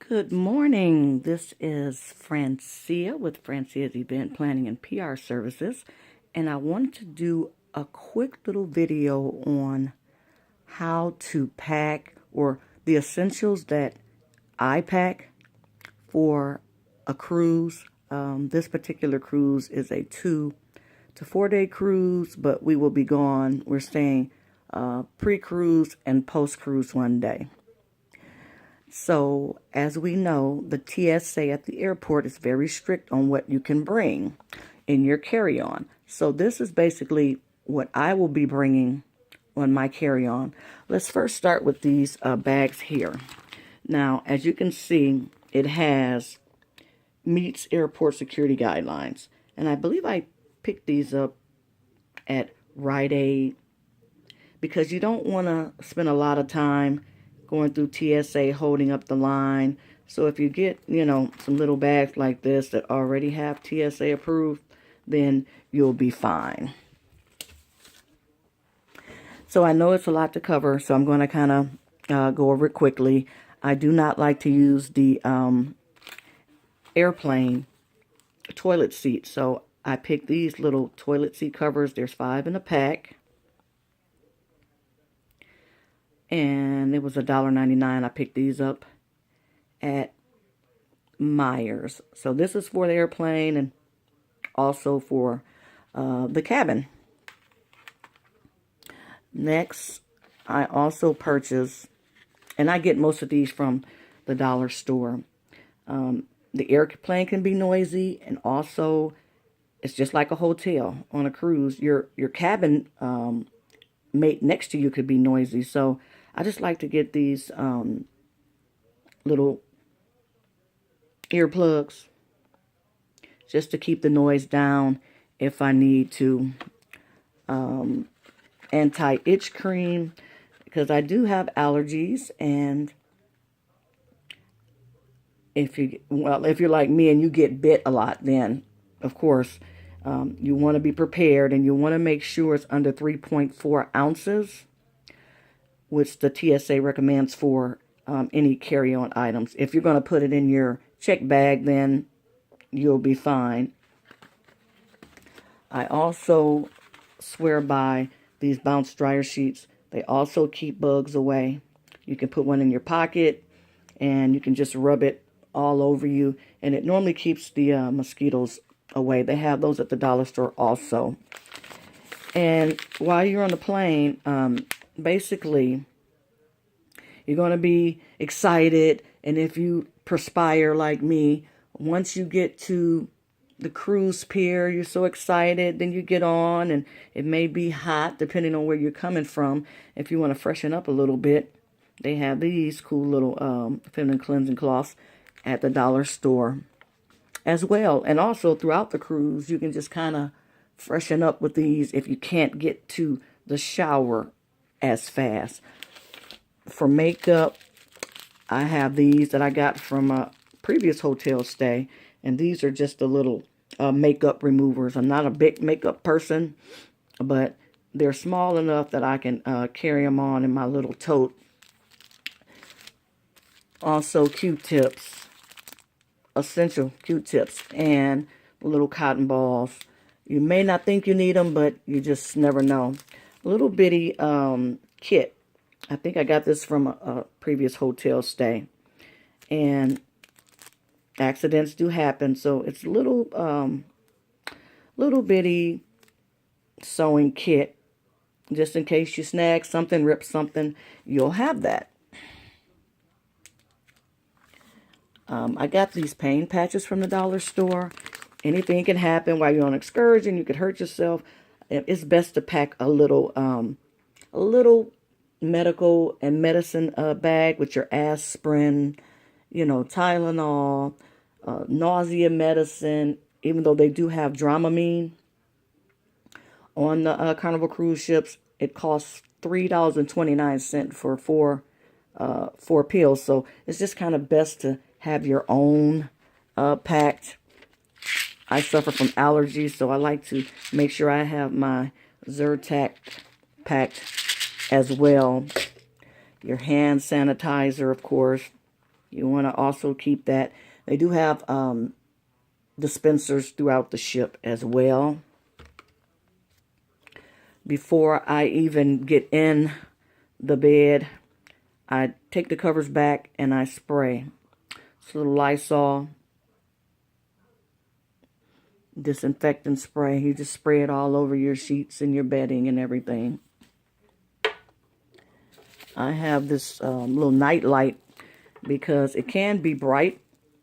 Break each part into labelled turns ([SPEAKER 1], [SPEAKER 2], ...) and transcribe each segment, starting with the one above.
[SPEAKER 1] Good morning. This is Francia with Francia's Event Planning and PR Services, and I wanted to do a quick little video on how to pack or the essentials that I pack for a cruise. This particular cruise is a 2 to 4 day cruise, but we will be gone. We're staying pre-cruise and post-cruise one day. So, as we know, the TSA at the airport is very strict on what you can bring in your carry-on. So this is basically what I will be bringing on my carry-on. Let's first start with these bags here. Now, as you can see, it has meets airport security guidelines. And I believe I picked these up at Rite Aid because you don't want to spend a lot of time going through TSA, holding up the line. So if you get, some little bags like this that already have TSA approved, then you'll be fine. So I know it's a lot to cover, so I'm going to kind of go over it quickly. I do not like to use the airplane toilet seat, so I picked these little toilet seat covers. There's 5 in a pack. And it was $1.99. I picked these up at Myers. So this is for the airplane and also for the cabin. Next, I also purchased, and I get most of these from the dollar store. The airplane can be noisy, and also it's just like a hotel on a cruise. Your cabin mate next to you could be noisy, so I just like to get these little earplugs just to keep the noise down if I need to. Anti-itch cream, because I do have allergies, and if you're like me and you get bit a lot, then of course you want to be prepared, and you want to make sure it's under 3.4 ounces, which the TSA recommends for any carry-on items. If you're going to put it in your check bag, then you'll be fine. I also swear by these bounce dryer sheets. They also keep bugs away. You can put one in your pocket, and you can just rub it all over you, and it normally keeps the mosquitoes away. They have those at the dollar store also. And while you're on the plane, basically, you're going to be excited, and if you perspire like me, once you get to the cruise pier, you're so excited, then you get on, and it may be hot depending on where you're coming from. If you want to freshen up a little bit, they have these cool little feminine cleansing cloths at the dollar store as well. And also throughout the cruise, you can just kind of freshen up with these if you can't get to the shower as fast. For makeup, I have these that I got from a previous hotel stay, and these are just the little makeup removers. I'm not a big makeup person, but they're small enough that I can carry them on in my little tote. Also Q-tips, essential Q-tips, and little cotton balls. You may not think you need them, but you just never know. A little bitty kit. I think I got this from a previous hotel stay. And accidents do happen, so it's a little bitty sewing kit. Just in case you snag something, rip something, you'll have that. I got these pain patches from the dollar store. Anything can happen while you're on excursion. You could hurt yourself. It's best to pack a little medical and medicine bag with your aspirin, Tylenol, nausea medicine. Even though they do have Dramamine on the Carnival cruise ships, it costs $3.29 for four pills. So it's just kind of best to have your own packed. I suffer from allergies, so I like to make sure I have my Zyrtec packed as well. Your hand sanitizer, of course. You want to also keep that. They do have dispensers throughout the ship as well. Before I even get in the bed, I take the covers back and I spray. It's a little Lysol disinfectant spray. You just spray it all over your sheets and your bedding and everything. I have this little night light because it can be bright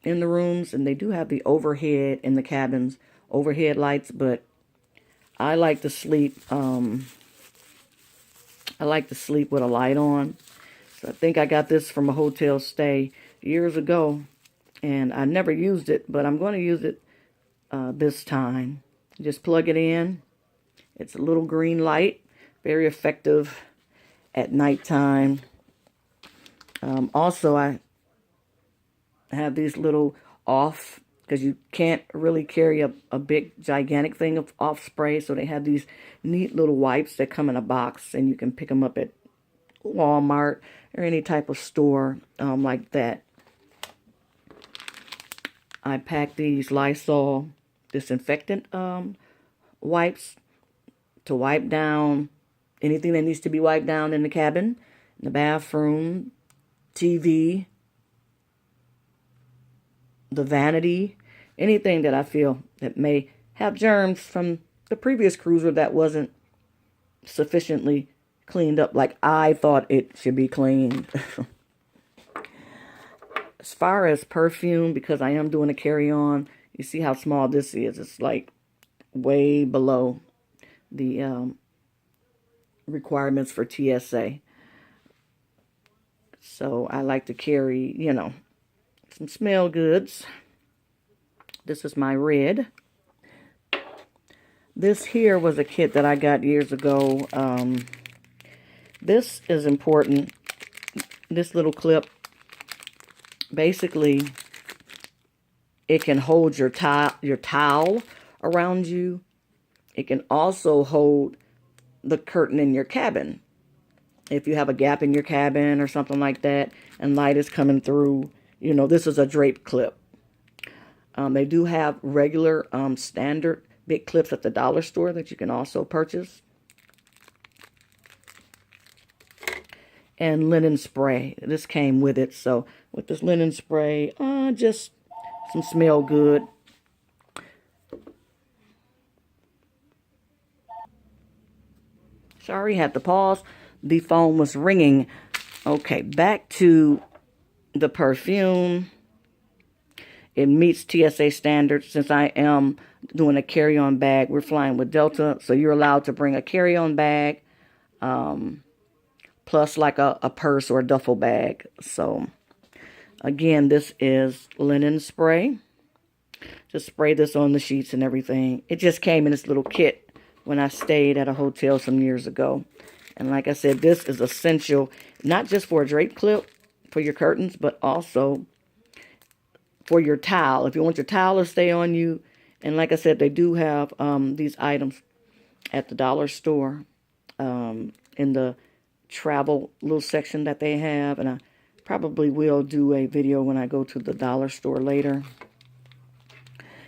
[SPEAKER 1] in the rooms, and they do have the overhead in the cabins, overhead lights, but I like to sleep with a light on. So I think I got this from a hotel stay years ago, and I never used it, but I'm going to use it this time. Just plug it in. It's a little green light, very effective at nighttime. Also, I have these little off, because you can't really carry a big gigantic thing of off spray, so they have these neat little wipes that come in a box, and you can pick them up at Walmart or any type of store like that. I pack these Lysol disinfectant wipes to wipe down anything that needs to be wiped down in the cabin, in the bathroom, TV, the vanity, anything that I feel that may have germs from the previous cruiser that wasn't sufficiently cleaned up like I thought it should be cleaned. As far as perfume, because I am doing a carry-on, you see how small this is. It's like way below the requirements for TSA. So I like to carry, you know, some smell goods. This is my red. This here was a kit that I got years ago. This is important. This little clip, basically, it can hold your towel around you. It can also hold the curtain in your cabin. If you have a gap in your cabin or something like that, and light is coming through, you know, this is a drape clip. They do have regular standard big clips at the dollar store that you can also purchase. And linen spray. This came with it. So with this linen spray, just some smell good. Sorry, had to pause. The phone was ringing. Okay, back to the perfume. It meets TSA standards. Since I am doing a carry-on bag, we're flying with Delta, so you're allowed to bring a carry-on bag, plus like a purse or a duffel bag. So, again, this is linen spray. Just spray this on the sheets and everything. It just came in this little kit when I stayed at a hotel some years ago. And like I said, this is essential, not just for a drape clip for your curtains, but also for your towel. If you want your towel to stay on you. And like I said, they do have these items at the dollar store in the travel little section that they have. And I probably will do a video when I go to the dollar store later.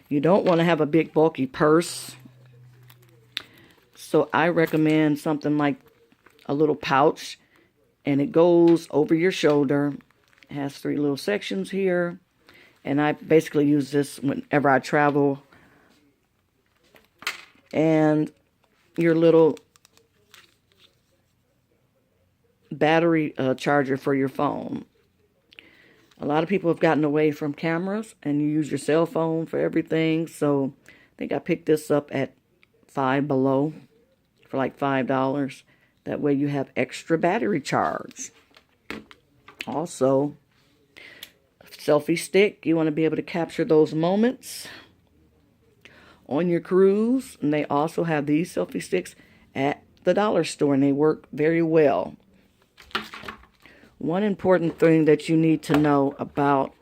[SPEAKER 1] You don't want to have a big bulky purse. So I recommend something like a little pouch, and it goes over your shoulder. It has 3 little sections here, and I basically use this whenever I travel. And your little battery charger for your phone. A lot of people have gotten away from cameras and you use your cell phone for everything. So I think I picked this up at Five Below for like $5. That way you have extra battery charge. Also, selfie stick. You want to be able to capture those moments on your cruise. And they also have these selfie sticks at the dollar store, and they work very well. One important thing that you need to know about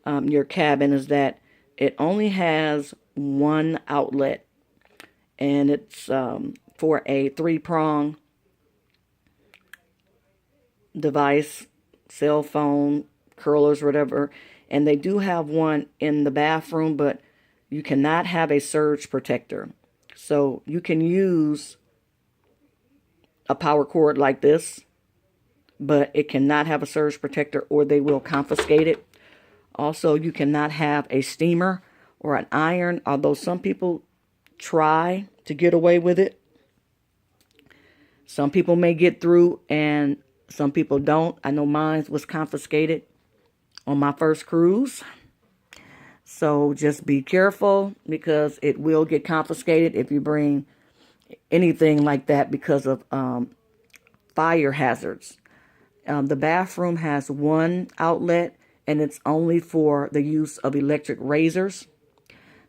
[SPEAKER 1] your cabin is that it only has one outlet, and it's for a 3-prong device. cell phone curlers or whatever. And they do have one in the bathroom, but you cannot have a surge protector. So you can use a power cord like this, but it cannot have a surge protector or they will confiscate it. Also, you cannot have a steamer or an iron, although some people try to get away with it. Some people may get through and some people don't. I know mine was confiscated on my first cruise. So just be careful because it will get confiscated if you bring anything like that because of fire hazards. The bathroom has one outlet and it's only for the use of electric razors.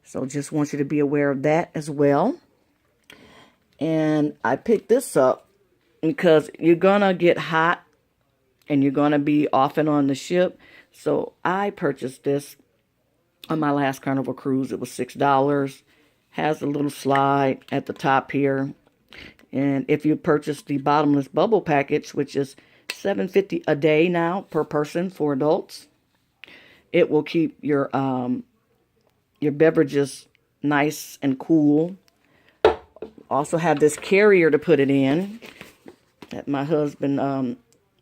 [SPEAKER 1] So just want you to be aware of that as well. And I picked this up because you're going to get hot and you're going to be off and on the ship. So I purchased this on my last Carnival cruise. It was $6. Has a little slide at the top here. And if you purchase the bottomless bubble package, which is $7.50 a day now per person for adults, it will keep your beverages nice and cool. Also have this carrier to put it in that my husband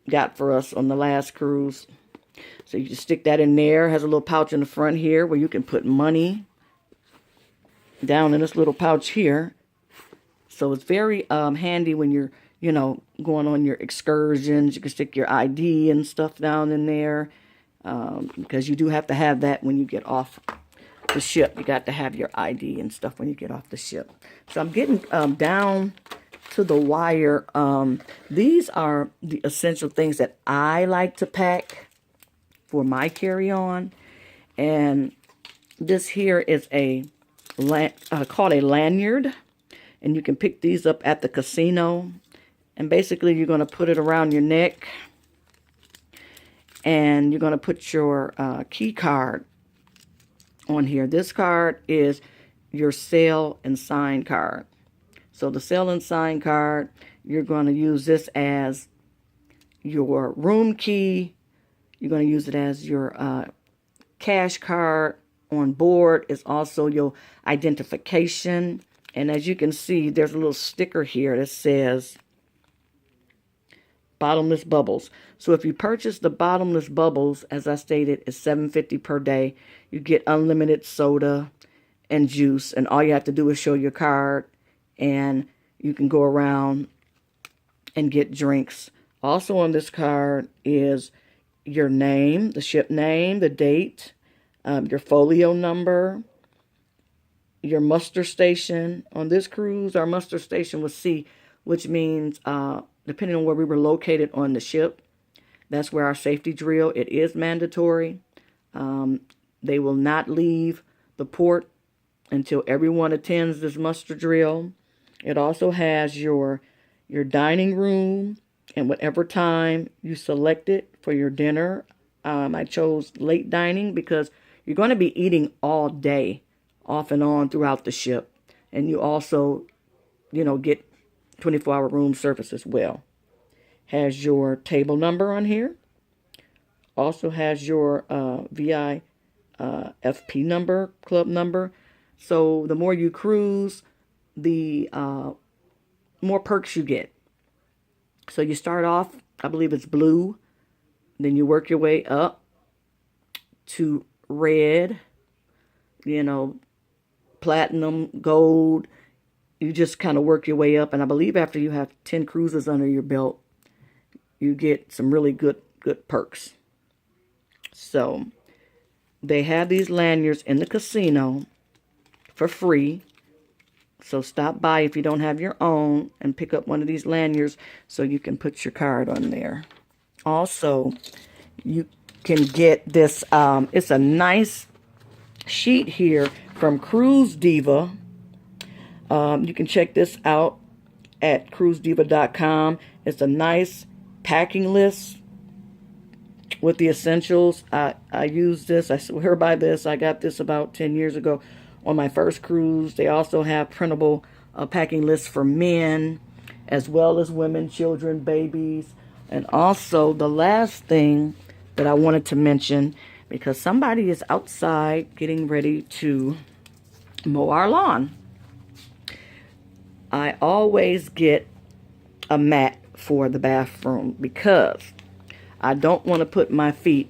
[SPEAKER 1] got for us on the last cruise. So you just stick that in there. Has a little pouch in the front here where you can put money down in this little pouch here. So it's very handy when you're, going on your excursions. You can stick your ID and stuff down in there because you do have to have that when you get off the ship. You got to have your ID and stuff when you get off the ship. So I'm getting down to the wire. These are the essential things that I like to pack for my carry-on. And this here is called a lanyard. And you can pick these up at the casino. And basically you're going to put it around your neck. And you're going to put your key card on here. This card is your sail and sign card. So the sail and sign card, you're going to use this as your room key. You're going to use it as your cash card on board. It's also your identification. And as you can see, there's a little sticker here that says bottomless bubbles. So if you purchase the bottomless bubbles, as I stated, it's $7.50 per day. You get unlimited soda and juice. And all you have to do is show your card. And you can go around and get drinks. Also on this card is your name, the ship name, the date, your folio number, your muster station. On this cruise, our muster station was C, which means depending on where we were located on the ship, that's where our safety drill, it is mandatory. They will not leave the port until everyone attends this muster drill. It also has your dining room and whatever time you selected for your dinner. I chose late dining because you're going to be eating all day off and on throughout the ship. And you also, get 24-hour room service as well. Has your table number on here. Also has your VI FP number, club number. So the more you cruise, the more perks you get. So you start off, I believe it's blue. Then you work your way up to red, platinum, gold. You just kind of work your way up. And I believe after you have 10 cruises under your belt, you get some really good perks. So they have these lanyards in the casino for free. So stop by if you don't have your own and pick up one of these lanyards so you can put your card on there. Also, you can get this, it's a nice sheet here from Cruise Diva. You can check this out at cruisediva.com. It's a nice packing list with the essentials. I use this. I swear by this. I got this about 10 years ago on my first cruise. They also have printable packing lists for men as well as women, children, babies. And also the last thing that I wanted to mention, because somebody is outside getting ready to mow our lawn, I always get a mat for the bathroom because I don't want to put my feet